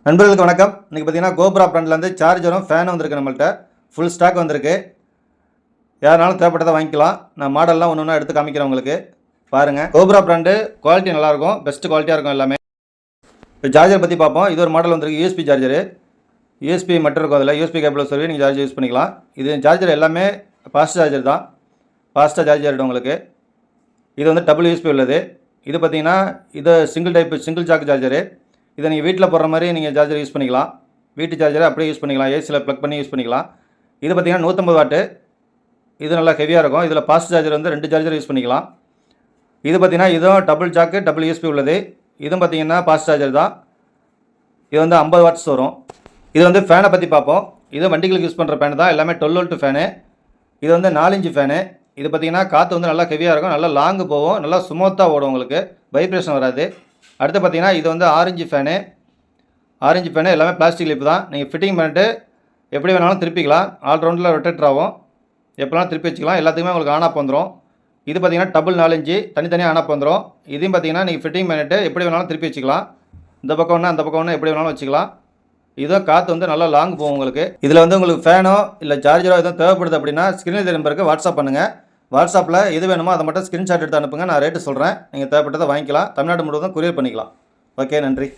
நண்பர்களுக்கு வணக்கம். இன்றைக்கி பார்த்தீங்கன்னா கோப்ரா பிராண்ட்லேருந்து சார்ஜரும் ஃபேனும் வந்திருக்கு. நம்மள்கிட்ட ஃபுல் ஸ்டாக் வந்திருக்கு. யாருனாலும் தேவைப்பட்டதை வாங்கிக்கலாம். நான் மாடல்லாம் ஒன்று ஒன்றா எடுத்து காமிக்கிறேன் உங்களுக்கு. பாருங்கள், கோப்ரா பிராண்டு குவாலிட்டி நல்லாயிருக்கும், பெஸ்ட் குவாலிட்டியாக இருக்கும் எல்லாமே. இப்போ சார்ஜர் பற்றி பார்ப்போம். இது ஒரு மாடல் வந்திருக்கு, யூஎஸ்பி சார்ஜரு. யூஎஸ்பி மட்டும் இருக்கும், அதில் யூஎஸ்பி கேபிள் சொல்லி நீங்கள் சார்ஜர் யூஸ் பண்ணிக்கலாம். இது சார்ஜர் எல்லாமே ஃபாஸ்ட் சார்ஜர் தான், ஃபாஸ்ட்டாக சார்ஜ் ஆகிடும் உங்களுக்கு. இது வந்து டபுள் யூஎஸ்பி உள்ளது. இது பார்த்தீங்கன்னா இது சிங்கிள் ஜாக் சார்ஜரு. இதை நீங்கள் வீட்டில் போடுற மாதிரி நீங்கள் சார்ஜர் யூஸ் பண்ணிக்கலாம். வீட்டு சார்ஜரை அப்படியே யூஸ் பண்ணிக்கலாம், ஏசியில் ப்ளக் பண்ணி யூஸ் பண்ணிக்கலாம். இது பார்த்திங்கன்னா 150 வாட்டு. இது நல்லா ஹெவியாக இருக்கும். இதில் ஃபாஸ்ட் சார்ஜர் வந்து 2 சார்ஜர் யூஸ் பண்ணிக்கலாம். இது பார்த்திங்கன்னா இதுவும் டபுள் ஜாக்கு டபுள் யூஎஸ்பி உள்ளது. இதுவும் பார்த்திங்கன்னா ஃபாஸ்ட் சார்ஜர் தான். இது வந்து 50 வாட்ஸ் வரும். இது வந்து ஃபேனை பற்றி பார்ப்போம். இது வண்டிகளுக்கு யூஸ் பண்ணுற ஃபேனு தான், எல்லாமே 12 வோல்ட் ஃபேனு. இது வந்து 4 இன்ச்சு ஃபேனு. இது பார்த்திங்கன்னா காற்று வந்து நல்லா ஹெவியாக இருக்கும், நல்லா லாங்கு போகும், நல்லா ஸ்மூத்தாக ஓடும், உங்களுக்கு வைப்ரேஷன் வராது. அடுத்து பார்த்தீங்கன்னா இது வந்து ஆரஞ்சு ஃபேனு. ஆரஞ்சு ஃபேனு எல்லாமே பிளாஸ்டிக் லிப் தான். நீங்கள் ஃபிட்டிங் பண்ணிட்டு எப்படி வேணாலும் திருப்பிக்கலாம். ஆல்ரவுண்டில் ரொட்டேட்டர் ஆகும், எப்போலாம் திருப்பி வச்சுக்கலாம். எல்லாத்துக்குமே உங்களுக்கு ஆன் ஆஃப் வந்துடும். இது பார்த்தீங்கன்னா டபுள் 4 இன்ச்சு தனித்தனியாக ஆன் ஆஃப் வந்துடும். இதையும் பார்த்தீங்கன்னா நீங்கள் ஃபிட்டிங் பண்ணிவிட்டு எப்படி வேணாலும் திருப்பி வச்சுக்கலாம். இந்த பக்கம் ஒன்று அந்த பக்கம் ஒன்று எப்படி வேணாலும் வச்சுக்கலாம். இதுவும் காற்று வந்து நல்லா லாங் போகும் உங்களுக்கு. இதில் வந்து உங்களுக்கு ஃபேனோ இல்லை சார்ஜரோ எதுவும் தேவைப்படுது அப்படின்னா ஸ்க்ரீனில் நம்பருக்கு வாட்ஸ்அப் பண்ணுங்கள். வாட்ஸ்அப்பில் எது வேணுமோ அதை மட்டும் ஸ்க்ரீன்ஷாட் எடுத்து அனுப்புங்க. நான் ரேட்டு சொல்கிறேன், நீங்கள் தேவைப்பட்டதை வாங்கிக்கலாம். தமிழ்நாடு முழுவதும் கொரியர் பண்ணிக்கலாம். ஓகே, நன்றி.